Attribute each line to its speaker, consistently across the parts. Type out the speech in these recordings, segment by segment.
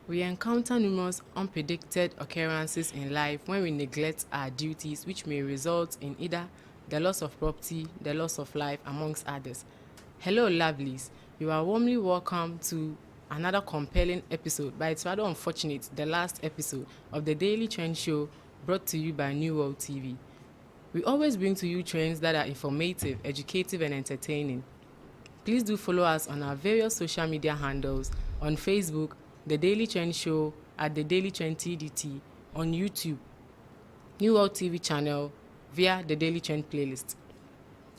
Speaker 1: We encounter numerous unpredicted occurrences in life when we neglect our duties, which may result in either the loss of property, the loss of life, amongst others. Hello, lovelies. You are warmly welcome to another compelling episode, but it's rather unfortunate, the last episode of the Daily Trend Show brought to you by New World TV. We always bring to you trends that are informative, educative, and entertaining. Please do follow us on our various social media handles on Facebook, The Daily Trend Show, at The Daily Trend TDT, on YouTube, New World TV channel, via The Daily Trend playlist.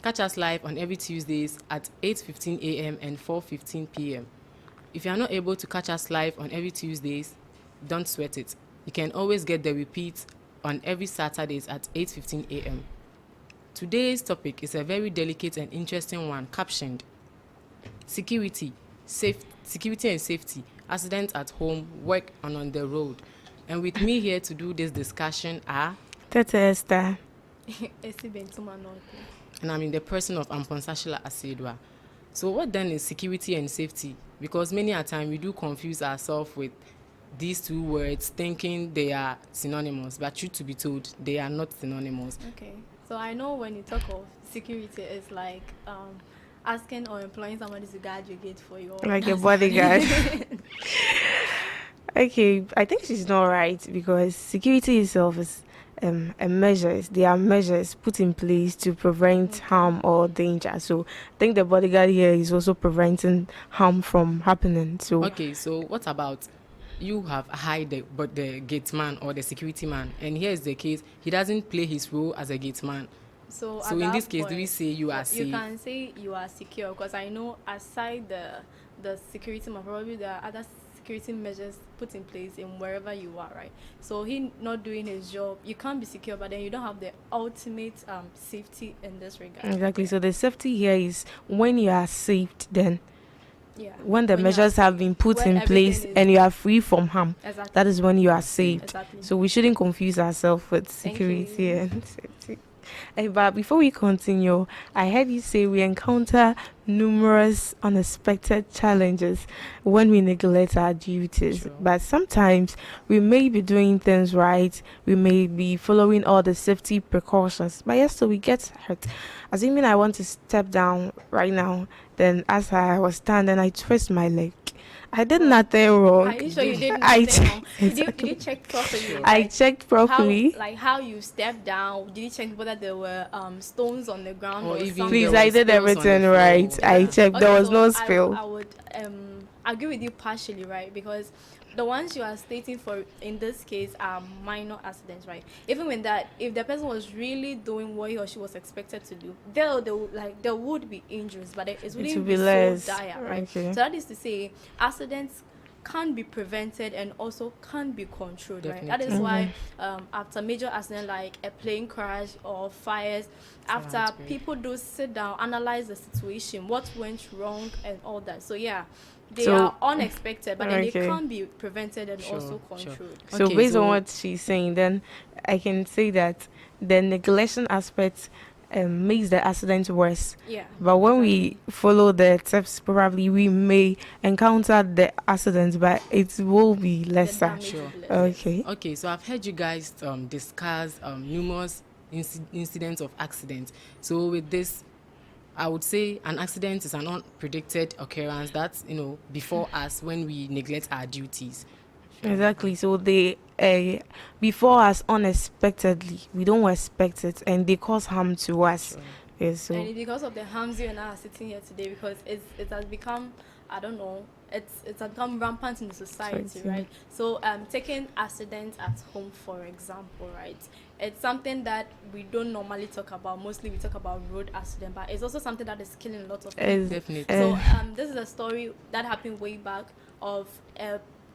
Speaker 1: Catch us live on every Tuesdays at 8:15 a.m. and 4:15 p.m. If you are not able to catch us live on every Tuesdays, don't sweat it. You can always get the repeat on every Saturdays at 8:15 a.m. Today's topic is a very delicate and interesting one, captioned Security and Safety, Accidents at Home, Work, and on the Road. And with me here to do this discussion are
Speaker 2: Esther.
Speaker 1: and I'm in the person of Amponsashila Asedwa. So what then is security and safety? Because many a time we do confuse ourselves with these two words, thinking they are synonymous, but truth to be told, they are not synonymous.
Speaker 3: Okay, so I know when you talk of security, it's like asking or employing somebody to guard your gate for you.
Speaker 2: Like a bodyguard. Okay, I think she's not right because security itself is there are measures put in place to prevent harm or danger. So I think the bodyguard here is also preventing harm from happening. So
Speaker 1: Okay, so what about you have hired the gate man or the security man, and here is the case, he doesn't play his role as a gate man.
Speaker 3: So
Speaker 1: So in this case, do we say you are
Speaker 3: you
Speaker 1: safe?
Speaker 3: can say you are secure, because I know aside the security man, probably there are other security measures put in place in wherever you are, right? So he not doing his job, you can't be secure, but then you don't have the ultimate safety in this regard.
Speaker 2: exactly. So the safety here is when you are saved, then
Speaker 3: Yeah.
Speaker 2: when the
Speaker 3: When you are
Speaker 2: measures have
Speaker 3: safe,
Speaker 2: been put
Speaker 3: when
Speaker 2: in
Speaker 3: everything
Speaker 2: place
Speaker 3: is-
Speaker 2: and you are free from harm,
Speaker 3: Exactly.
Speaker 2: that is when you are saved.
Speaker 3: Exactly.
Speaker 2: So we shouldn't confuse ourselves with
Speaker 3: Thank
Speaker 2: security
Speaker 3: you.
Speaker 2: and safety. But before we continue, I heard you say we encounter numerous unexpected challenges when we neglect our duties.
Speaker 1: Sure.
Speaker 2: But sometimes we may be doing things right, we may be following all the safety precautions, but yes, so we get hurt. Assuming I want to step down right now, then as I was standing, I twist my leg. I did
Speaker 3: Well,
Speaker 2: nothing wrong.
Speaker 3: Are you sure you did
Speaker 2: I
Speaker 3: nothing wrong? Did you
Speaker 2: exactly.
Speaker 3: check properly?
Speaker 2: I
Speaker 3: Like,
Speaker 2: checked properly.
Speaker 3: how you stepped down? Did you check whether there were stones on the ground
Speaker 1: Or
Speaker 3: or,
Speaker 1: even
Speaker 3: something?
Speaker 2: Please,
Speaker 1: there
Speaker 2: I
Speaker 1: was
Speaker 2: did
Speaker 1: spills on the
Speaker 2: everything
Speaker 1: floor.
Speaker 2: right. I
Speaker 1: Yeah.
Speaker 2: checked. There
Speaker 3: Okay,
Speaker 2: was
Speaker 3: so
Speaker 2: no spill.
Speaker 3: I would agree with you partially, right? Because the ones you are stating for in this case are minor accidents, right? Even when that, if the person was really doing what he or she was expected to do, there would be injuries, but it
Speaker 2: It
Speaker 3: wouldn't
Speaker 2: will
Speaker 3: be
Speaker 2: be less.
Speaker 3: so dire, right?
Speaker 2: Okay.
Speaker 3: So that is to say, accidents can be prevented and also can be controlled, right? That is
Speaker 1: Definitely.
Speaker 3: why after major accident like a plane crash or fires, after
Speaker 1: outbreak.
Speaker 3: people do sit down, analyze the situation, what went wrong and all that. So yeah, they
Speaker 2: So-
Speaker 3: are unexpected, but then they
Speaker 2: Okay.
Speaker 3: can be prevented and
Speaker 1: Sure,
Speaker 3: also
Speaker 1: sure.
Speaker 3: controlled.
Speaker 2: So
Speaker 1: Okay,
Speaker 2: based on
Speaker 1: so-
Speaker 2: what she's saying, then I can say that the neglection aspect makes the accident worse.
Speaker 3: Yeah.
Speaker 2: But when
Speaker 3: exactly.
Speaker 2: we follow the tips, probably we may encounter the accident, but it will be
Speaker 3: The
Speaker 2: lesser.
Speaker 3: damage
Speaker 1: Sure.
Speaker 3: will be less,
Speaker 2: Okay.
Speaker 1: Okay, so I've heard you guys discuss numerous incidents of accidents. So with this, I would say an accident is an unpredicted occurrence that's, before us when we neglect our duties.
Speaker 2: Exactly. So they before us unexpectedly, we don't expect it, and they cause harm to us.
Speaker 1: Sure.
Speaker 2: Yes. So
Speaker 3: And it's because of the harms you and I are sitting here today, because it has become, I don't know, it's become rampant in the society,
Speaker 2: Society.
Speaker 3: right? So taking accidents at home, for example, right? It's something that we don't normally talk about. Mostly we talk about road accident, but it's also something that is killing a lot of people.
Speaker 2: Is-
Speaker 1: Definitely.
Speaker 3: So this is a story that happened way back of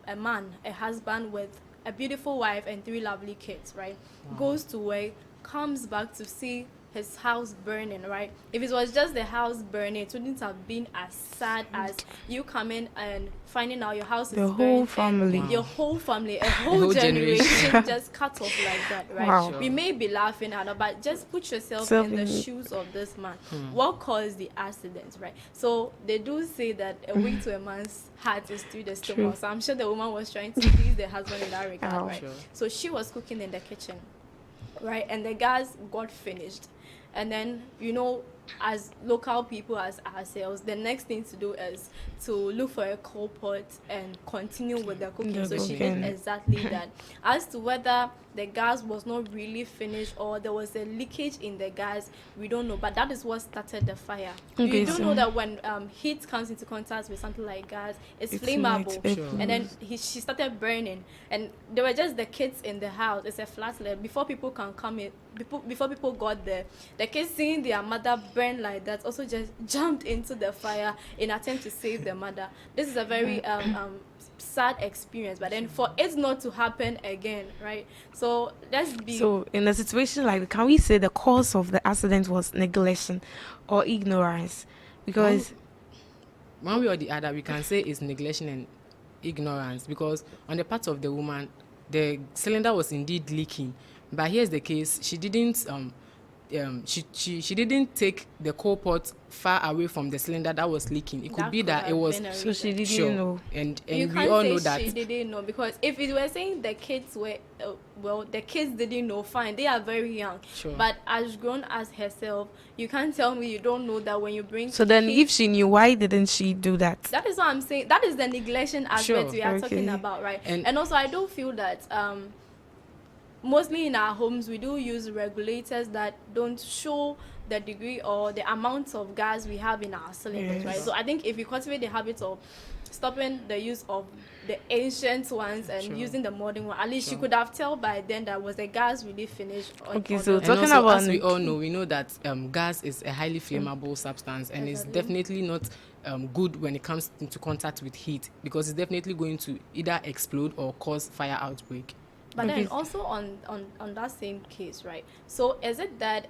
Speaker 3: a man, a husband with a beautiful wife and 3 lovely kids, right?
Speaker 1: Wow.
Speaker 3: Goes to work, comes back to see his house burning, right? If it was just the house burning, it wouldn't have been as sad as you coming and finding out your house is
Speaker 2: The
Speaker 3: burning.
Speaker 2: whole family.
Speaker 3: Your whole family, a whole
Speaker 1: whole
Speaker 3: generation just cut off like that, right?
Speaker 2: Wow.
Speaker 3: We may be laughing at it, but just put yourself
Speaker 2: Self
Speaker 3: in the
Speaker 2: in-
Speaker 3: shoes of this man. What caused the accident, right? So they do say that a wing to a man's heart is through the stomach. So I'm sure the woman was trying to please the husband in that regard,
Speaker 2: Wow.
Speaker 3: right?
Speaker 1: Sure.
Speaker 3: So she was cooking in the kitchen, right? And the gas got finished. And then, as local people, as ourselves, the next thing to do is to look for a coal pot and continue with the cooking.
Speaker 2: The
Speaker 3: So she
Speaker 2: cooking.
Speaker 3: did exactly that. As to whether the gas was not really finished or there was a leakage in the gas, we don't know. But that is what started the fire.
Speaker 2: Okay,
Speaker 3: You do
Speaker 2: so-
Speaker 3: know that when heat comes into contact with something like gas, it's
Speaker 2: It's
Speaker 3: flammable.
Speaker 2: like-
Speaker 1: Sure.
Speaker 3: And then she started burning, and there were just the kids in the house. It's a flat layer. Before people can come in, before people got there, the kids seeing their mother burn like that also just jumped into the fire in attempt to save the mother. This is a very sad experience, but then for it not to happen again, right? So let's be
Speaker 2: So in a situation like, can we say the cause of the accident was neglection or ignorance? Because
Speaker 1: One way or the other, we can say it's neglection and ignorance, because on the part of the woman, the cylinder was indeed leaking. But here's the case: she didn't she didn't take the coal pot far away from the cylinder that was leaking. It could be that it
Speaker 3: have
Speaker 1: was
Speaker 3: been a
Speaker 2: so she
Speaker 3: reason.
Speaker 2: didn't
Speaker 1: sure,
Speaker 2: know.
Speaker 1: and
Speaker 3: You
Speaker 1: we
Speaker 3: can't
Speaker 1: all
Speaker 3: say
Speaker 1: know that.
Speaker 3: she didn't know, because if it were saying the kids were the kids didn't know, fine, they are very young.
Speaker 1: Sure.
Speaker 3: But as grown as herself, you can't tell me you don't know that when you bring
Speaker 2: So then,
Speaker 3: kids,
Speaker 2: if she knew, why didn't she do that?
Speaker 3: that is what I'm saying. That is the neglection aspect
Speaker 1: Sure.
Speaker 3: we are
Speaker 2: Okay.
Speaker 3: talking about, right?
Speaker 1: And-
Speaker 3: And also, I do feel that mostly in our homes, we do use regulators that don't show the degree or the amount of gas we have in our cylinders,
Speaker 2: Yes.
Speaker 3: right? So I think if we cultivate the habit of stopping the use of the ancient ones and
Speaker 1: Sure.
Speaker 3: using the modern one, at least you
Speaker 1: Sure.
Speaker 3: could have tell by then that was the gas really finished.
Speaker 2: Okay,
Speaker 3: or
Speaker 2: so
Speaker 3: not.
Speaker 1: And
Speaker 2: talking
Speaker 1: also,
Speaker 2: about
Speaker 1: as we
Speaker 2: neg-
Speaker 1: all know, we know that gas is a highly flammable substance, and it's
Speaker 3: Exactly.
Speaker 1: definitely not good when it comes into contact with heat, because it's definitely going to either explode or cause fire outbreak.
Speaker 3: But then
Speaker 2: Okay.
Speaker 3: also on that same case, right? So is it that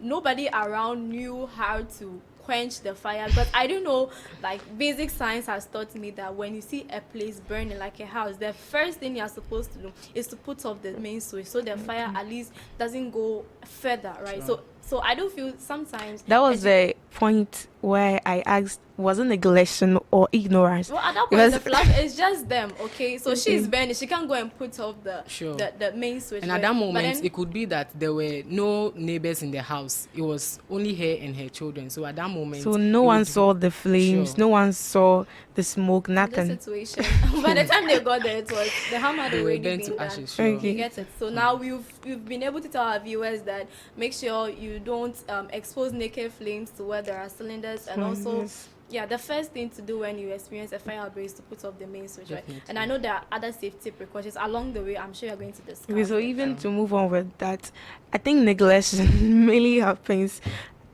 Speaker 3: nobody around knew how to quench the fire? Because I don't know, like basic science has taught me that when you see a place burning like a house, the first thing you're supposed to do is to put off the main switch so the fire at least doesn't go further, right?
Speaker 1: Sure.
Speaker 3: So I do feel sometimes
Speaker 2: That was the point where I asked, was it neglection or ignorance?
Speaker 3: well, at that point,
Speaker 2: Because-
Speaker 3: the flash is just them, okay? So she's
Speaker 2: Okay.
Speaker 3: burning. She can't go and put off
Speaker 1: Sure.
Speaker 3: the main switch.
Speaker 1: And
Speaker 3: right?
Speaker 1: at that
Speaker 3: But
Speaker 1: moment,
Speaker 3: then-
Speaker 1: it could be that there were no neighbors in the house. It was only her and her children. So at that moment,
Speaker 2: So no
Speaker 1: it
Speaker 2: one
Speaker 1: would-
Speaker 2: saw the flames,
Speaker 1: Sure.
Speaker 2: no one saw the smoke,
Speaker 3: in
Speaker 2: nothing.
Speaker 3: this situation, by the time they got there, it was the harm had
Speaker 1: they were
Speaker 3: already
Speaker 1: burnt
Speaker 3: been
Speaker 1: to
Speaker 3: done.
Speaker 1: ashes. Sure.
Speaker 2: Okay.
Speaker 3: You get it. So now we've been able to tell our viewers that make sure you don't expose naked flames to where there are cylinders, and also
Speaker 2: Yes.
Speaker 3: yeah, the first thing to do when you experience a fire outbreak is to put off the main switch, right?
Speaker 1: Definitely.
Speaker 3: And I know there are other safety precautions along the way. I'm sure you're going to discuss.
Speaker 2: Okay, so
Speaker 3: them.
Speaker 2: even to move on with that, I think neglection mainly happens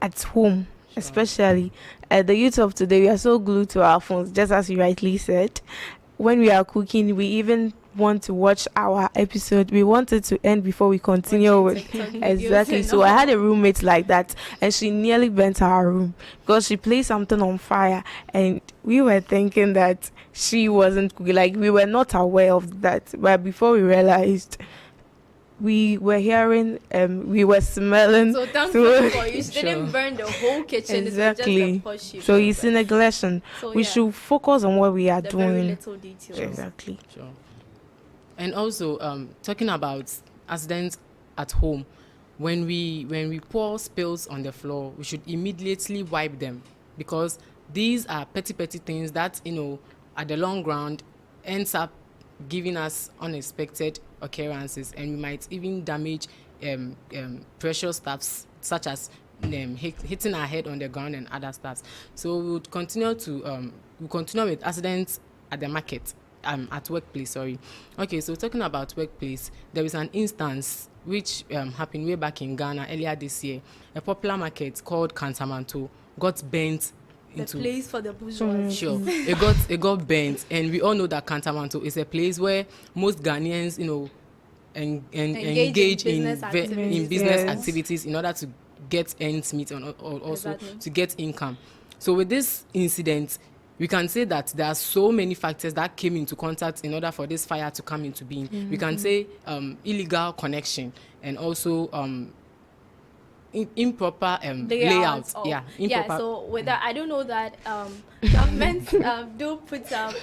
Speaker 2: at home, especially the youth of today. We are so glued to our phones, just as you rightly said. When we are cooking, we even want to watch our episode. We want it to end before we continue
Speaker 3: Watching
Speaker 2: with.
Speaker 3: TikTok videos
Speaker 2: Exactly.
Speaker 3: and
Speaker 2: So I
Speaker 3: all.
Speaker 2: had a roommate like that, and she nearly burnt our room because she placed something on fire, and we were thinking that she wasn't cooking. Like, we were not aware of that, but before we realized, we were hearing, we were smelling.
Speaker 3: So thankfully for you, she
Speaker 1: Sure.
Speaker 3: didn't burn the whole kitchen.
Speaker 2: Exactly.
Speaker 3: It was just the
Speaker 2: So
Speaker 3: pot
Speaker 2: it's
Speaker 3: right?
Speaker 2: neglection.
Speaker 3: So,
Speaker 2: We
Speaker 3: yeah,
Speaker 2: should focus on what we are
Speaker 3: the very
Speaker 2: doing.
Speaker 3: little details.
Speaker 2: Exactly.
Speaker 1: Sure. And also, talking about accidents at home, when we pour spills on the floor, we should immediately wipe them, because these are petty things that, at the long run ends up giving us unexpected occurrences, and we might even damage precious stuffs such as hitting our head on the ground and other stuffs. So we would continue with accidents at the market, at workplace. Sorry. Okay, so talking about workplace, there is an instance which happened way back in Ghana earlier this year. A popular market called Kantamanto got burnt
Speaker 3: The
Speaker 1: into.
Speaker 3: place for the bourgeois.
Speaker 1: Sure, it got burnt, and we all know that Kantamanto is a place where most Ghanaians, engage in
Speaker 3: business activities.
Speaker 1: business
Speaker 2: Yes.
Speaker 1: activities in order to get ends meet or also
Speaker 3: Exactly.
Speaker 1: to get income. So with this incident, we can say that there are so many factors that came into contact in order for this fire to come into being. We can say illegal connection and also improper layout.
Speaker 3: Oh,
Speaker 1: Yeah,
Speaker 3: yeah.
Speaker 1: improper.
Speaker 3: So with that, I don't know that governments do put up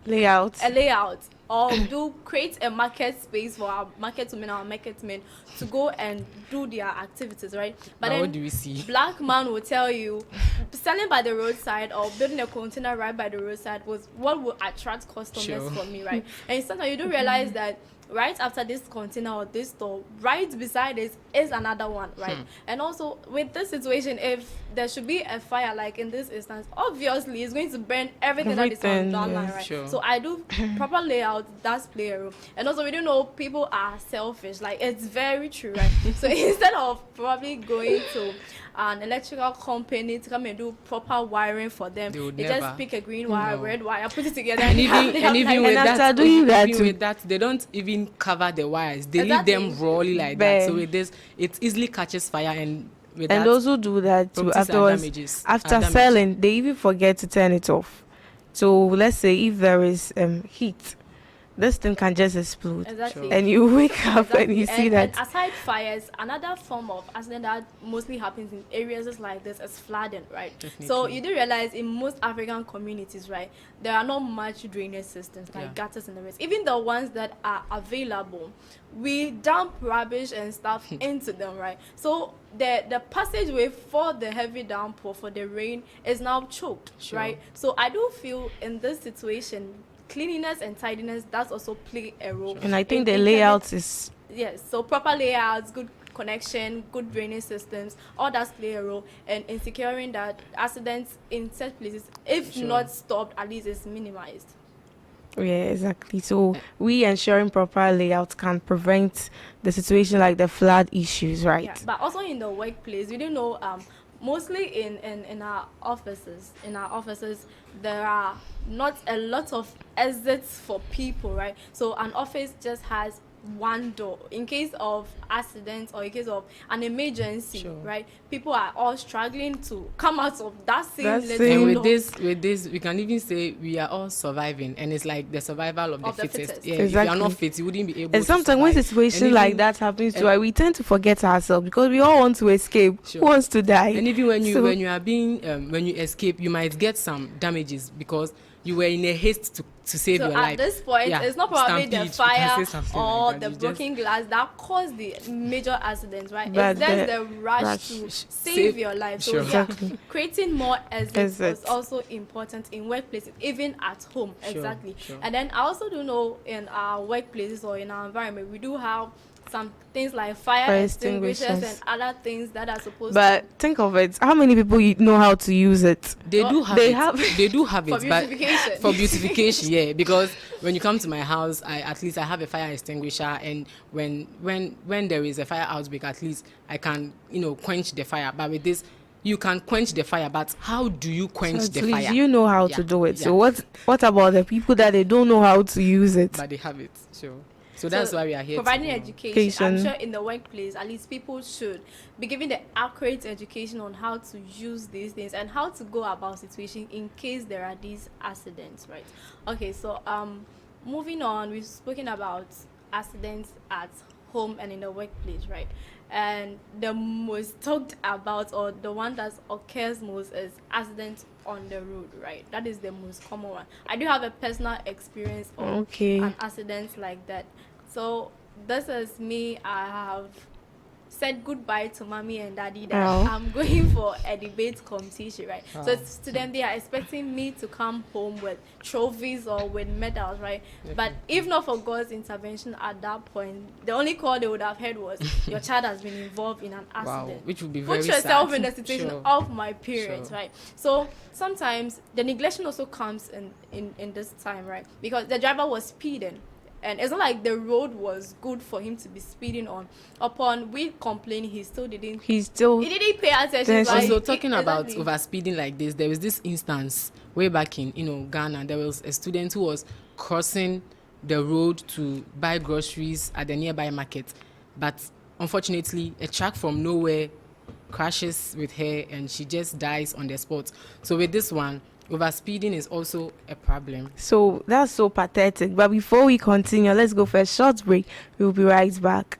Speaker 2: Layout.
Speaker 3: a layout or do create a market space for our market women, our market men to go and do their activities, right?
Speaker 1: But
Speaker 3: then
Speaker 1: what do we see?
Speaker 3: Black man will tell you selling by the roadside or building a container right by the roadside was what will attract customers
Speaker 1: Sure.
Speaker 3: for me, right? And sometimes you do realize that right after this container or this store, right beside it is another one, right? And also with this situation, if there should be a fire, like in this instance, obviously it's going to burn everything that is on
Speaker 2: Everything,
Speaker 3: that
Speaker 2: yeah.
Speaker 3: line, right?
Speaker 1: Sure.
Speaker 3: So I do proper layout, does play a role. And also we do know people are selfish, like it's very true, right? So instead of probably going to an electrical company to come and do proper wiring for them,
Speaker 1: They would
Speaker 3: just
Speaker 1: never.
Speaker 3: pick a green wire,
Speaker 1: No.
Speaker 3: red wire, put it together,
Speaker 1: And
Speaker 3: they have-
Speaker 1: even
Speaker 3: they have
Speaker 1: and even
Speaker 3: like-
Speaker 1: with
Speaker 2: And
Speaker 1: that,
Speaker 2: after doing that
Speaker 1: even
Speaker 2: too-
Speaker 1: with that, they don't even cover the wires. They
Speaker 3: Exactly.
Speaker 1: leave them rawly like that. So
Speaker 2: Bare.
Speaker 1: with this, it easily catches fire, and with
Speaker 2: And
Speaker 1: that,
Speaker 2: those who do that too,
Speaker 1: properties are
Speaker 2: afterwards,
Speaker 1: damages-
Speaker 2: after
Speaker 1: are damaged.
Speaker 2: selling, they even forget to turn it off. So let's say if there is heat, this thing can just explode.
Speaker 3: Exactly.
Speaker 2: And you wake up and you see that.
Speaker 3: And aside fires, another form of accident that mostly happens in areas like this is flooding, right?
Speaker 1: Definitely.
Speaker 3: So you do realize in most African communities, right, there are not much drainage systems like
Speaker 1: Yeah.
Speaker 3: gutters and the rest. Even the ones that are available, we dump rubbish and stuff into them, right? So the passageway for the heavy downpour, for the rain, is now choked,
Speaker 1: Sure.
Speaker 3: right? So I do feel in this situation, cleanliness and tidiness does also play a role.
Speaker 2: And I think
Speaker 3: in
Speaker 2: the
Speaker 3: keeping-
Speaker 2: layout is
Speaker 3: Yes, so proper layouts, good connection, good drainage systems, all does play a role in securing that accidents in such places, if
Speaker 1: Sure.
Speaker 3: not stopped, at least is minimized.
Speaker 2: yeah, exactly. So we ensuring proper layout can prevent the situation like the flood issues, right?
Speaker 3: Yeah, but also in the workplace, we don't know. Mostly in our offices, there are not a lot of exits for people, right? So an office just has one door in case of accidents or in case of an emergency,
Speaker 1: Sure.
Speaker 3: right? People are all struggling to come out of that same
Speaker 2: That
Speaker 3: little
Speaker 2: same-
Speaker 1: And
Speaker 3: door.
Speaker 1: with this, we can even say we are all surviving, and it's like the survival of the fittest. Yeah, if you
Speaker 2: Exactly.
Speaker 1: are not fit, you wouldn't be able.
Speaker 2: And
Speaker 1: to
Speaker 2: sometimes when
Speaker 1: survive.
Speaker 2: situations
Speaker 1: And
Speaker 2: like
Speaker 1: even-
Speaker 2: that happens to
Speaker 1: and-
Speaker 2: us, we tend to forget ourselves because we all want to escape.
Speaker 1: Sure.
Speaker 2: Who wants to die?
Speaker 1: And even when you
Speaker 2: So-
Speaker 1: when you are being when you escape, you might get some damages because you were in a haste to save
Speaker 3: So
Speaker 1: your
Speaker 3: at
Speaker 1: life.
Speaker 3: this point,
Speaker 1: Yeah,
Speaker 3: it's not probably the
Speaker 1: stampede, you can
Speaker 3: fire
Speaker 1: say something
Speaker 3: or
Speaker 1: like that.
Speaker 3: the
Speaker 1: You
Speaker 3: broken glass that caused the major accidents, right?
Speaker 2: But
Speaker 3: It's just
Speaker 2: the
Speaker 3: the rush
Speaker 2: rush-
Speaker 3: to
Speaker 1: Save-
Speaker 3: save your life. So
Speaker 1: Sure.
Speaker 3: yeah,
Speaker 2: Exactly.
Speaker 3: creating more exits is
Speaker 2: Exits.
Speaker 3: also important in workplaces, even at home.
Speaker 1: Sure,
Speaker 3: Exactly.
Speaker 1: sure.
Speaker 3: And then I also do know in our workplaces or in our environment, we do have some things like fire
Speaker 2: Fire
Speaker 3: extinguishers and
Speaker 2: extinguishers.
Speaker 3: other things that are supposed
Speaker 2: But think of it. How many people know how to use it?
Speaker 1: They do
Speaker 3: Oh,
Speaker 1: have
Speaker 2: they
Speaker 1: it.
Speaker 2: have-
Speaker 1: They do have
Speaker 3: For
Speaker 1: it, but
Speaker 3: beautification.
Speaker 1: for beautification, yeah. Because when you come to my house, at least I have a fire extinguisher, and when there is a fire outbreak, at least I can quench the fire. But with this, you can quench the fire, but how do you quench
Speaker 2: So
Speaker 1: the
Speaker 2: at least
Speaker 1: fire?
Speaker 2: you know how
Speaker 1: Yeah,
Speaker 2: to do it.
Speaker 1: yeah.
Speaker 2: So what about the people that they don't know how to use it?
Speaker 1: But they have it, sure. So that's why we are here.
Speaker 3: Providing
Speaker 1: to,
Speaker 3: education. I'm
Speaker 2: Education.
Speaker 3: sure in the workplace, at least people should be given the accurate education on how to use these things and how to go about situation in case there are these accidents, right? Okay, so moving on, we've spoken about accidents at home and in the workplace, right? And the most talked about, or the one that occurs most, is accidents on the road, right? That is the most common one. I do have a personal experience of
Speaker 2: Okay.
Speaker 3: an accident like that. So this is me. I have said goodbye to mommy and daddy that
Speaker 2: Oh.
Speaker 3: I'm going for a debate competition, right? So
Speaker 1: Oh.
Speaker 3: it's to them, they are expecting me to come home with trophies or with medals, right? But if not for God's intervention at that point, the only call they would have heard was your child has been involved in an
Speaker 1: wow,
Speaker 3: accident.
Speaker 1: which would be very
Speaker 3: Put yourself
Speaker 1: sad.
Speaker 3: in the situation
Speaker 1: Sure.
Speaker 3: of my parents,
Speaker 1: Sure.
Speaker 3: right? So sometimes the neglection also comes in this time, right? Because the driver was speeding, and it's not like the road was good for him to be speeding on. Upon we complain, he didn't pay attention.
Speaker 2: There's
Speaker 3: Like,
Speaker 1: Also talking about
Speaker 3: exactly.
Speaker 1: overspeeding like this, there was this instance way back in Ghana. There was a student who was crossing the road to buy groceries at the nearby market, but unfortunately, a truck from nowhere crashes with her and she just dies on the spot. So with this one, overspeeding is also a problem.
Speaker 2: So that's so pathetic. But before we continue, let's go for a short break. We'll be right back.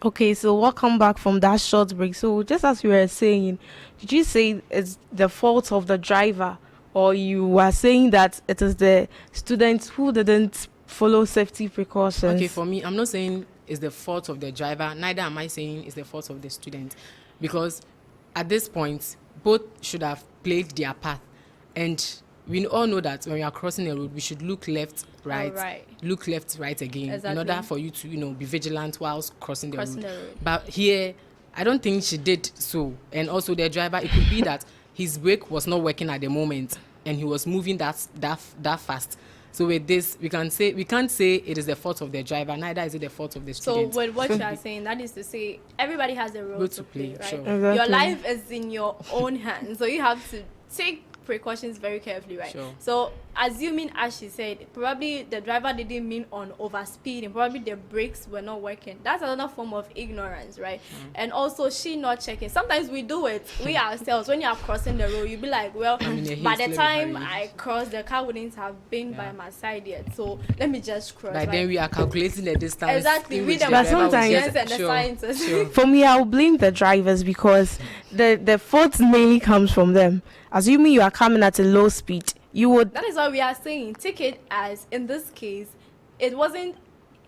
Speaker 2: Okay, so welcome back from that short break. So just as you were saying, did you say it's the fault of the driver, or you were saying that it is the students who didn't follow safety precautions?
Speaker 1: Okay, for me, I'm not saying it's the fault of the driver, neither am I saying it's the fault of the student, because at this point, both should have played their part. And we all know that when we are crossing a road, we should look left, right, look left, right again,
Speaker 3: Exactly.
Speaker 1: in order for you to, be vigilant whilst crossing the road. But here, I don't think she did so. And also the driver, it could be that his brake was not working at the moment and he was moving that fast. So with this, we can't say it is the fault of the driver, neither is it the fault of the student.
Speaker 3: So with what you are saying, that is to say, everybody has a role to play, right?
Speaker 1: Sure.
Speaker 2: Exactly.
Speaker 3: Your life is in your own hands, so you have to take precautions very carefully, right?
Speaker 1: Sure.
Speaker 3: So assuming, as she said, probably the driver didn't mean on overspeeding, probably the brakes were not working. That's another form of ignorance, right? And also she not checking. Sometimes we do it, we ourselves, when you are crossing the road, you'll be like, well, by the time I cross, the car wouldn't have been by my side yet, so let me just cross.
Speaker 1: But then we are calculating the distance.
Speaker 3: Exactly,
Speaker 1: in
Speaker 3: we
Speaker 1: which
Speaker 3: the
Speaker 1: the driver will
Speaker 2: sometimes-
Speaker 1: get-
Speaker 3: and the scientists.
Speaker 1: Sure.
Speaker 2: For me, I'll blame the drivers because the fault mainly comes from them. Assuming you are coming at a low speed, you would.
Speaker 3: That is what we are saying. Take it as, in this case, it wasn't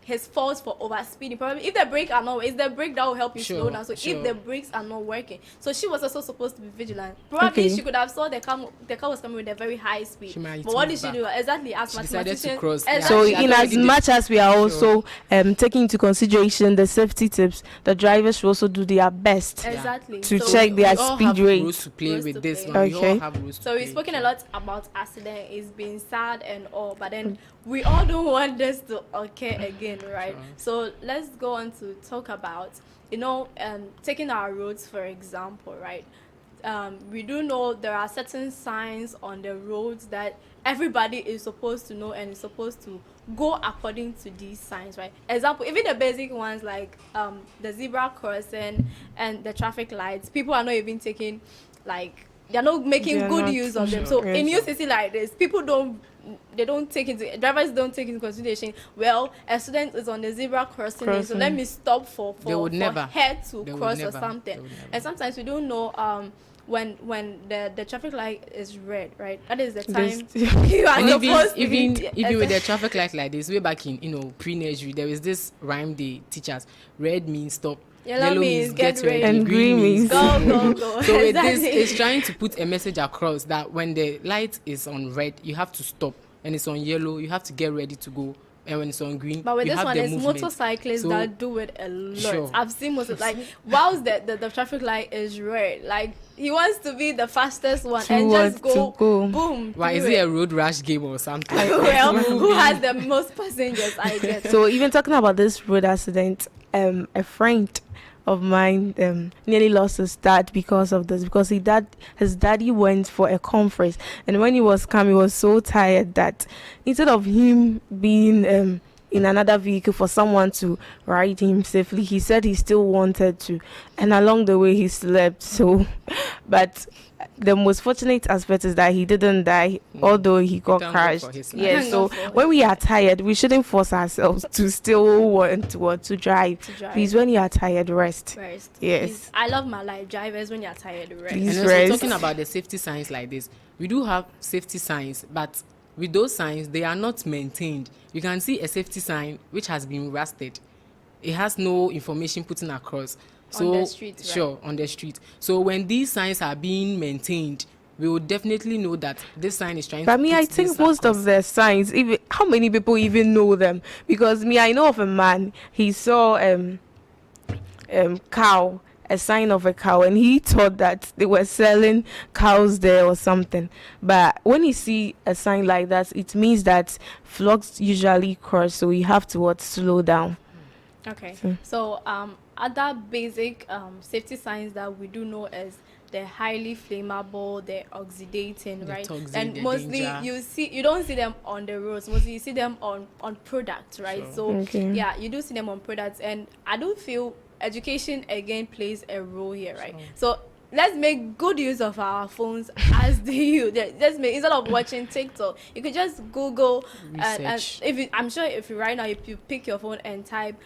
Speaker 3: his fault for overspeeding. Probably if the brake are not, it's the brake that will help you
Speaker 1: Sure,
Speaker 3: slow down. So
Speaker 1: sure.
Speaker 3: if the brakes are not working, so she was also supposed to be vigilant. Probably
Speaker 2: Okay.
Speaker 3: she could have saw the car was coming with a very high speed.
Speaker 1: She might
Speaker 3: But what did
Speaker 1: move
Speaker 3: she
Speaker 1: back.
Speaker 3: do? Exactly, as
Speaker 1: She decided to
Speaker 3: mathematician.
Speaker 1: cross.
Speaker 3: Exactly.
Speaker 2: So
Speaker 1: She had
Speaker 2: in as
Speaker 1: already did-
Speaker 2: much as we are also taking into consideration the safety tips, the drivers should also do their best.
Speaker 3: Exactly.
Speaker 2: To
Speaker 3: So
Speaker 2: check their
Speaker 1: we all
Speaker 2: speed
Speaker 1: have
Speaker 2: rate.
Speaker 1: roles to play
Speaker 3: Roles
Speaker 1: with
Speaker 3: to
Speaker 1: this
Speaker 3: play.
Speaker 1: one. We
Speaker 2: Okay.
Speaker 1: all have roles to
Speaker 3: So
Speaker 1: play.
Speaker 3: we've spoken a lot about accident. It's been sad and all, but then we all don't want this to occur again, right?
Speaker 1: Sure.
Speaker 3: So let's go on to talk about, taking our roads for example, right? We do know there are certain signs on the roads that everybody is supposed to know and is supposed to go according to these signs, right? Example, even the basic ones like the zebra crossing and the traffic lights, people are not even taking, like, they're not making
Speaker 2: They're
Speaker 3: good
Speaker 2: not-
Speaker 3: use of them.
Speaker 2: Sure.
Speaker 3: So
Speaker 2: Yes.
Speaker 3: in UCC like this, drivers don't take into consideration, well, a student is on the zebra crossing lane, so let me stop for
Speaker 1: They would never.
Speaker 3: her to
Speaker 1: They would
Speaker 3: cross
Speaker 1: never.
Speaker 3: or something.
Speaker 1: They would never.
Speaker 3: And sometimes we don't know when the traffic light is red, right? That is the time
Speaker 2: This-
Speaker 3: you are
Speaker 1: And
Speaker 3: supposed to
Speaker 1: even
Speaker 3: be,
Speaker 1: with the traffic light like this, way back in pre-nursery, there is this rhyme they teach us: red means stop,
Speaker 3: Yellow means get ready,
Speaker 2: And green means-
Speaker 3: go go go.
Speaker 1: So with this,
Speaker 3: Exactly.
Speaker 1: it's trying to put a message across that when the light is on red, you have to stop, and it's on yellow, you have to get ready to go, and when it's on green,
Speaker 3: But with
Speaker 1: you
Speaker 3: this
Speaker 1: have
Speaker 3: one,
Speaker 1: the
Speaker 3: it's
Speaker 1: movement.
Speaker 3: motorcyclists
Speaker 1: So-
Speaker 3: that do it a lot.
Speaker 1: Sure.
Speaker 3: I've seen most like whilst the traffic light is red, like he wants to be the fastest one and just go, boom.
Speaker 1: Why is
Speaker 3: through
Speaker 1: it a road rash game or something?
Speaker 3: well, who has the most passengers? I guess.
Speaker 2: So even talking about this road accident, a friend of mine nearly lost his dad because of this, because his daddy went for a conference, and when he was coming, he was so tired that instead of him being in another vehicle for someone to ride him safely, he said he still wanted to, and along the way he slept. So but the most fortunate aspect is that he didn't die, although he got
Speaker 1: Thank God
Speaker 2: crashed.
Speaker 1: for his life.
Speaker 2: Yeah,
Speaker 3: Thank
Speaker 2: so
Speaker 3: God for
Speaker 2: when we are tired, we shouldn't force ourselves to still want to drive.
Speaker 3: To drive.
Speaker 2: Please, when you are tired, rest.
Speaker 3: Rest.
Speaker 2: Yes.
Speaker 3: Please. I love my life. Drivers, when you're tired, rest.
Speaker 2: Please.
Speaker 1: And also
Speaker 2: rest.
Speaker 1: talking about the safety signs like this, we do have safety signs, but with those signs, they are not maintained. You can see a safety sign which has been rusted. It has no information putting across. So,
Speaker 3: On the street, right?
Speaker 1: Sure, on the street. So when these signs are being maintained, we will definitely know that this sign is trying
Speaker 2: But
Speaker 1: to
Speaker 2: me,
Speaker 1: put
Speaker 2: I think
Speaker 1: this
Speaker 2: most
Speaker 1: across.
Speaker 2: of the signs, even how many people even know them? Because me, I know of a man. He saw cow, a sign of a cow, and he thought that they were selling cows there or something. But when you see a sign like that, it means that flocks usually cross, so you have to slow down.
Speaker 3: Okay. So other basic safety signs that we do know is they're highly flammable, they're oxidating, right?
Speaker 1: Toxic,
Speaker 3: and mostly
Speaker 1: danger.
Speaker 3: you don't see them on the roads. Mostly you see them on products, right?
Speaker 1: Sure.
Speaker 3: So
Speaker 2: Okay.
Speaker 3: yeah, you do see them on products, and I do feel education again plays a role here, right?
Speaker 1: Sure.
Speaker 3: So let's make good use of our phones as the youth. Let's make, instead of watching TikTok, you could just Google and
Speaker 1: Research.
Speaker 3: if you, I'm sure if you right now, if you pick your phone and type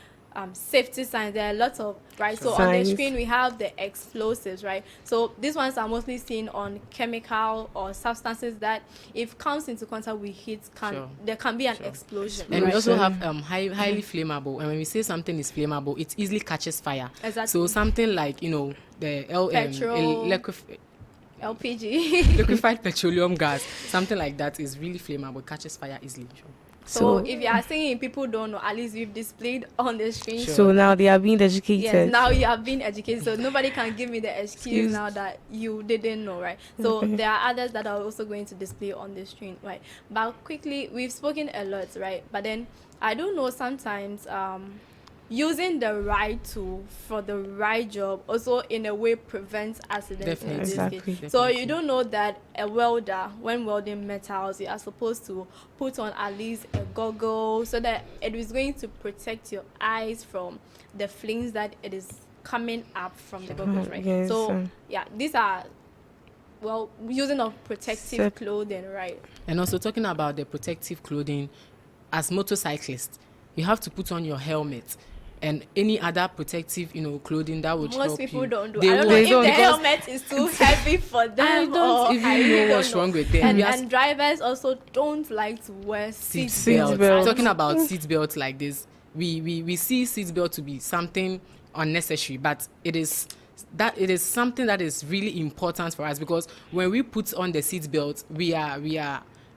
Speaker 3: safety signs, there are lots of, right? So on the
Speaker 2: Signs.
Speaker 3: screen we have the explosives, right? So these ones are mostly seen on chemical or substances that if comes into contact with heat
Speaker 1: Sure.
Speaker 3: there can be an
Speaker 1: Sure.
Speaker 3: explosion,
Speaker 1: And we
Speaker 3: right?
Speaker 1: also have highly flammable. And when we say something is flammable, it easily catches fire.
Speaker 3: Exactly.
Speaker 1: So something like, the
Speaker 3: Petrol. LPG.
Speaker 1: liquefied petroleum gas, something like that is really flammable, catches fire easily. Sure.
Speaker 3: So if you are saying people don't know, at least we've displayed on the screen.
Speaker 1: Sure.
Speaker 2: So now they are being educated.
Speaker 3: Yes, now you have been educated, so nobody can give me the excuse
Speaker 2: Excuse.
Speaker 3: now that you didn't know, right? So
Speaker 2: Okay.
Speaker 3: there are others that are also going to display on the screen, right? But quickly, we've spoken a lot, right? But then I do know sometimes using the right tool for the right job also in a way prevents accidents.
Speaker 1: Definitely.
Speaker 3: In this
Speaker 2: Exactly.
Speaker 3: case. So you don't know that a welder, when welding metals, you are supposed to put on at least a goggle so that it is going to protect your eyes from the flames that it is coming up from the goggles, right?
Speaker 2: Yes,
Speaker 3: So yeah, these are using of protective
Speaker 2: Sep-
Speaker 3: clothing, right?
Speaker 1: And also talking about the protective clothing, as motorcyclists, you have to put on your helmet and any other protective, clothing that would help
Speaker 3: Most people
Speaker 1: you.
Speaker 3: don't do.
Speaker 1: They
Speaker 3: I don't know
Speaker 1: won't,
Speaker 3: if the
Speaker 1: because
Speaker 3: helmet is too heavy for them.
Speaker 1: I don't
Speaker 3: or
Speaker 1: even
Speaker 3: I really
Speaker 1: know what's
Speaker 3: don't know.
Speaker 1: wrong with them.
Speaker 3: And,
Speaker 1: We are
Speaker 3: and drivers also don't like to wear seat
Speaker 2: Seat
Speaker 3: belts.
Speaker 2: belt.
Speaker 1: Talking about seat belts like this, we see seat belt to be something unnecessary, but it is something that is really important for us, because when we put on the seat belt, we are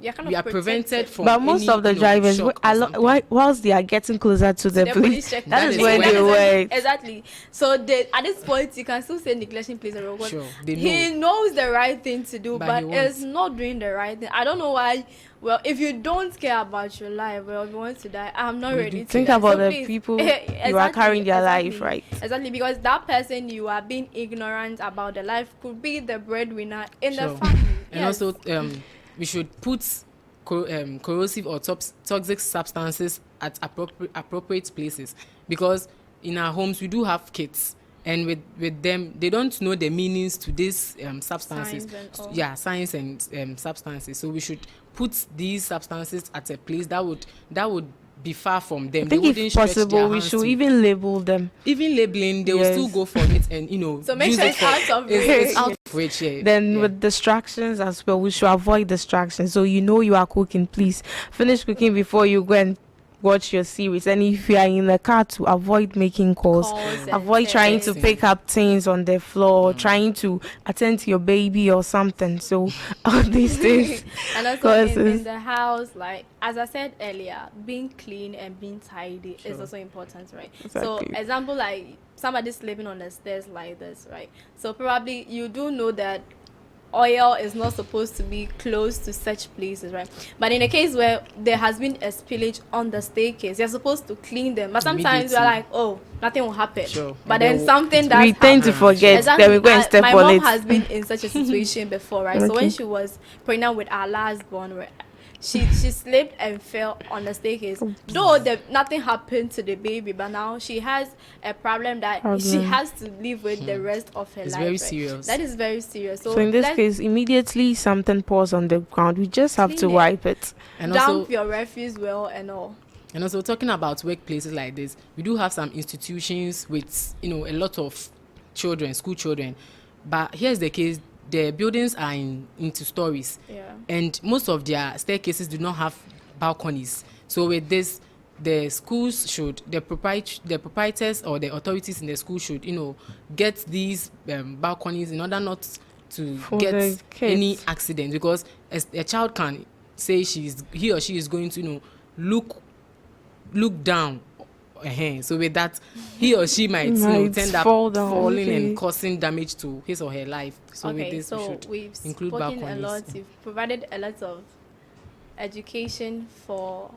Speaker 3: You're
Speaker 1: prevented from
Speaker 2: But most
Speaker 1: any,
Speaker 2: of the drivers,
Speaker 1: shock or something.
Speaker 2: whilst they are getting closer to the police,
Speaker 3: check.
Speaker 2: that is
Speaker 1: is
Speaker 2: when
Speaker 1: when-
Speaker 2: they wait.
Speaker 3: Exactly. So at this point, you can still say neglection plays a role. But
Speaker 1: Sure, they
Speaker 3: he knows the right thing to do,
Speaker 1: But
Speaker 3: but
Speaker 1: he won't.
Speaker 3: is not doing the right thing. I don't know why. Well, if you don't care about your life, well, if you want to die, I'm not ready to
Speaker 2: Think
Speaker 3: die.
Speaker 2: about
Speaker 3: So
Speaker 2: the
Speaker 3: please,
Speaker 2: people you are carrying their life, right?
Speaker 3: Exactly, because that person you are being ignorant about the life could be the breadwinner in the
Speaker 1: Sure.
Speaker 3: family.
Speaker 1: And
Speaker 3: Yes.
Speaker 1: also, we should put corrosive or toxic substances at appropriate places, because in our homes we do have kids, and with them they don't know the meanings to these substances.
Speaker 3: Signs and all.
Speaker 1: Yeah, science and substances. So we should put these substances at a place that would be far from them.
Speaker 2: I think
Speaker 1: They wouldn't
Speaker 2: if
Speaker 1: stretch
Speaker 2: possible,
Speaker 1: their
Speaker 2: we
Speaker 1: hands
Speaker 2: should
Speaker 1: to.
Speaker 2: even label them.
Speaker 1: Even labeling, they will
Speaker 2: Yes.
Speaker 1: still go for it, and
Speaker 3: So make
Speaker 1: use
Speaker 3: sure
Speaker 1: it
Speaker 3: it's
Speaker 1: for-
Speaker 3: out of
Speaker 1: it's
Speaker 3: reach.
Speaker 1: out of reach. Yeah.
Speaker 2: Then
Speaker 1: yeah.
Speaker 2: with distractions as well, we should avoid distractions. So you are cooking, please finish cooking before you go and watch your series. And if you are in the car, to avoid making calls.
Speaker 3: and
Speaker 2: Avoid trying to
Speaker 3: texting.
Speaker 2: pick up things on the floor, trying to attend to your baby or something. So all these things.
Speaker 3: And also
Speaker 2: Causes.
Speaker 3: in the house, like as I said earlier, being clean and being tidy is
Speaker 1: Sure.
Speaker 3: also important, right?
Speaker 2: Exactly.
Speaker 3: So example, like somebody sleeping on the stairs like this, right? So probably you do know that oil is not supposed to be close to such places, right? But in a case where there has been a spillage on the staircase, you're supposed to clean them. But sometimes we're
Speaker 1: Immediately.
Speaker 3: like, oh, nothing will happen.
Speaker 1: Sure.
Speaker 3: But
Speaker 1: And
Speaker 3: then
Speaker 1: then
Speaker 3: something
Speaker 1: it-
Speaker 3: does
Speaker 2: We tend to
Speaker 3: happen.
Speaker 2: forget. Then we go and step
Speaker 3: my
Speaker 2: on
Speaker 3: mom
Speaker 2: it.
Speaker 3: has been in such a situation before, right? So
Speaker 2: Okay.
Speaker 3: when she was pregnant with our last born, right, she slipped and fell on the staircase. Though nothing happened to the baby, but now she has a problem that she
Speaker 2: Problem.
Speaker 3: has to live with the rest of her
Speaker 1: It's
Speaker 3: life.
Speaker 1: very
Speaker 3: right?
Speaker 1: serious.
Speaker 3: That is very serious. So,
Speaker 2: So in this
Speaker 3: let's
Speaker 2: case, immediately something pours on the ground, we just have to
Speaker 3: Clean it.
Speaker 2: wipe it.
Speaker 1: And
Speaker 3: dump
Speaker 1: also,
Speaker 3: your refuse well and all.
Speaker 1: And also talking about workplaces like this, we do have some institutions with, a lot of children, school children. But here's the case, the buildings are into stories.
Speaker 3: Yeah.
Speaker 1: And most of their staircases do not have balconies. So with this, the schools should, the proprietors or the authorities in the school should, get these balconies in order not to
Speaker 2: For
Speaker 1: get
Speaker 2: the kids.
Speaker 1: any accident. Because a child can say he or she is going to, look down So with that, he or she might
Speaker 2: Might
Speaker 1: tend up
Speaker 2: fall down,
Speaker 1: falling
Speaker 2: okay.
Speaker 1: and causing damage to his or her life. So with
Speaker 3: Okay,
Speaker 1: this, we
Speaker 3: so
Speaker 1: should
Speaker 3: we've
Speaker 1: include back
Speaker 3: spoken
Speaker 1: on
Speaker 3: a lot.
Speaker 1: this.
Speaker 3: We've provided a lot of education for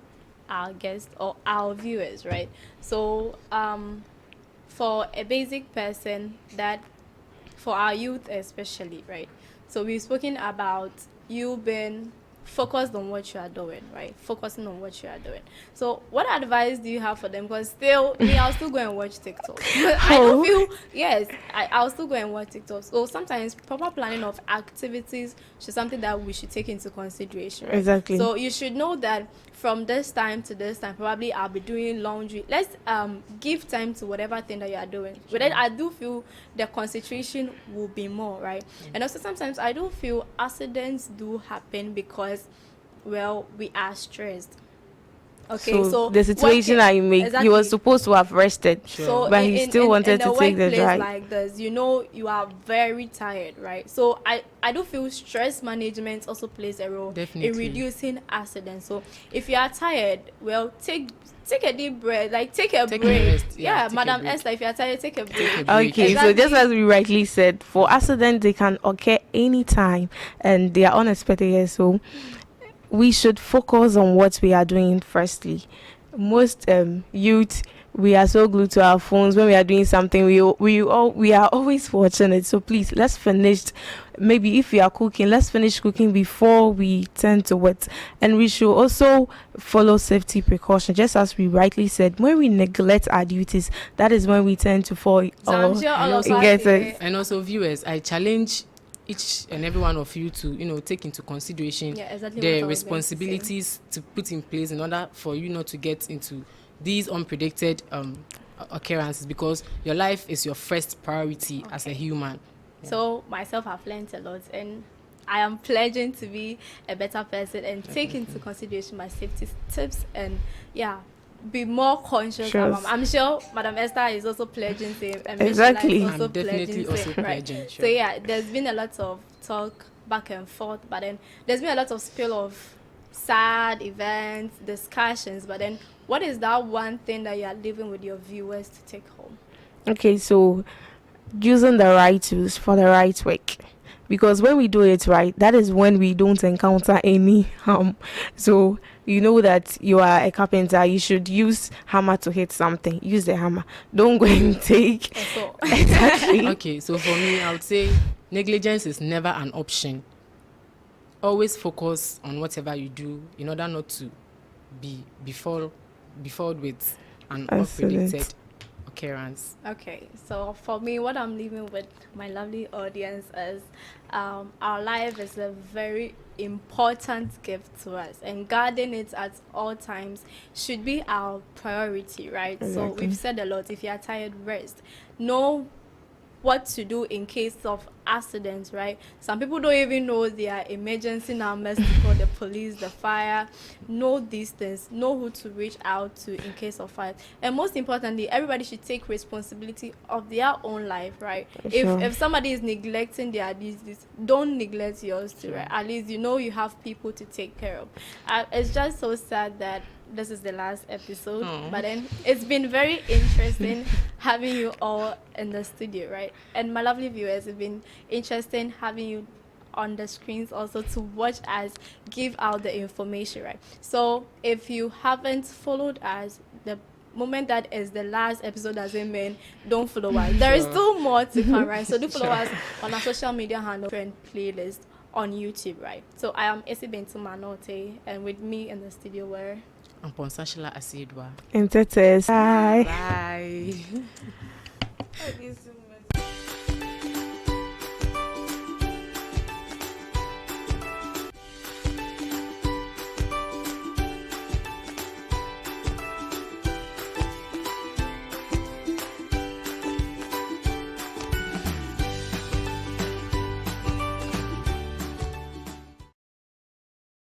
Speaker 3: our guests or our viewers, right? So, for a basic person, that for our youth especially, right? So we've spoken about you being focused on what you are doing, right? Focusing on what you are doing. So what advice do you have for them? Because I'll still go and watch TikTok. I don't feel, yes, I'll still go and watch TikTok. So sometimes proper planning of activities should something that we should take into consideration, right?
Speaker 2: Exactly.
Speaker 3: So you should know that from this time to this time, probably I'll be doing laundry. Let's give time to whatever thing that you are doing. But then I do feel the concentration will be more, right? And also sometimes I do feel accidents do happen because, well, we are stressed. Okay, so
Speaker 2: the situation I make,
Speaker 3: exactly.
Speaker 2: he was supposed to have rested,
Speaker 3: So
Speaker 2: but he still wanted to take the
Speaker 3: workplace
Speaker 2: drive.
Speaker 3: like this, you are very tired, right? So I do feel stress management also plays a role
Speaker 1: Definitely.
Speaker 3: in reducing accidents. So if you are tired, well, take a deep breath, like take a break.
Speaker 1: Rest.
Speaker 3: Yeah,
Speaker 1: take a
Speaker 3: Madam
Speaker 1: break.
Speaker 3: Esther, if you are tired, take a break.
Speaker 1: break.
Speaker 2: Okay, so just
Speaker 3: Exactly.
Speaker 2: as we rightly said, for accidents they can occur anytime and they are unexpected. Yes, so we should focus on what we are doing firstly. Most youth, we are so glued to our phones. When we are doing something, we are always watching it. So please, let's finish. Maybe if we are cooking, let's finish cooking before we turn to it. And we should also follow safety precautions, just as we rightly said. When we neglect our duties, that is when we tend to fall.
Speaker 3: So I'm sure all of us
Speaker 2: Yes,
Speaker 3: here-
Speaker 1: And also, viewers, I challenge each and every one of you to take into consideration
Speaker 3: Yeah, exactly what
Speaker 1: the
Speaker 3: I was going to
Speaker 1: responsibilities to put in place in order for you not to get into these unpredicted occurrences, because your life is your first priority as a human.
Speaker 3: So myself, I've learned a lot, and I am pledging to be a better person and take into consideration my safety tips and be more conscious.
Speaker 2: Sure.
Speaker 3: I'm sure Madam Esther is also pledging same. And
Speaker 2: Exactly.
Speaker 3: Miss Shola is also
Speaker 1: I'm definitely
Speaker 3: pledging
Speaker 1: also
Speaker 3: same, right?
Speaker 1: pledging,
Speaker 3: So
Speaker 1: sure.
Speaker 3: there's been a lot of talk back and forth, but then there's been a lot of spill of sad events, discussions. But then, what is that one thing that you are leaving with your viewers to take home?
Speaker 2: Okay, so using the right tools for the right work, because when we do it right, that is when we don't encounter any harm. So you know that you are a carpenter, you should use hammer to hit something. Use the hammer. Don't go and take
Speaker 3: So
Speaker 2: exactly.
Speaker 1: Okay, so for me, I would say negligence is never an option. Always focus on whatever you do in order not to be befall with an
Speaker 2: Excellent.
Speaker 1: unpredicted occurrence.
Speaker 3: Okay, so for me, what I'm leaving with my lovely audience is our life is a very important gift to us, and guarding it at all times should be our priority, right? So
Speaker 2: Exactly.
Speaker 3: we've said a lot. If you are tired, rest. Know what to do in case of accidents, right? Some people don't even know their emergency numbers to call the police, the fire. Know these things. Know who to reach out to in case of fire. And most importantly, everybody should take responsibility of their own life, right?
Speaker 2: Sure.
Speaker 3: If somebody is neglecting their duties, don't neglect yours too, right? At least you have people to take care of. It's just so sad that this is the last episode, but then it's been very interesting having you all in the studio, right? And my lovely viewers, it's been interesting having you on the screens also to watch us give out the information, right? So if you haven't followed us, the moment that is the last episode doesn't mean don't follow us. There is still more to come, right? So do follow us on our social media handle and playlist on YouTube, right? So I am Esi Bentu Manote, and with me in the studio were
Speaker 1: Amponsashila Asidwa.
Speaker 2: And that is bye.
Speaker 1: Bye.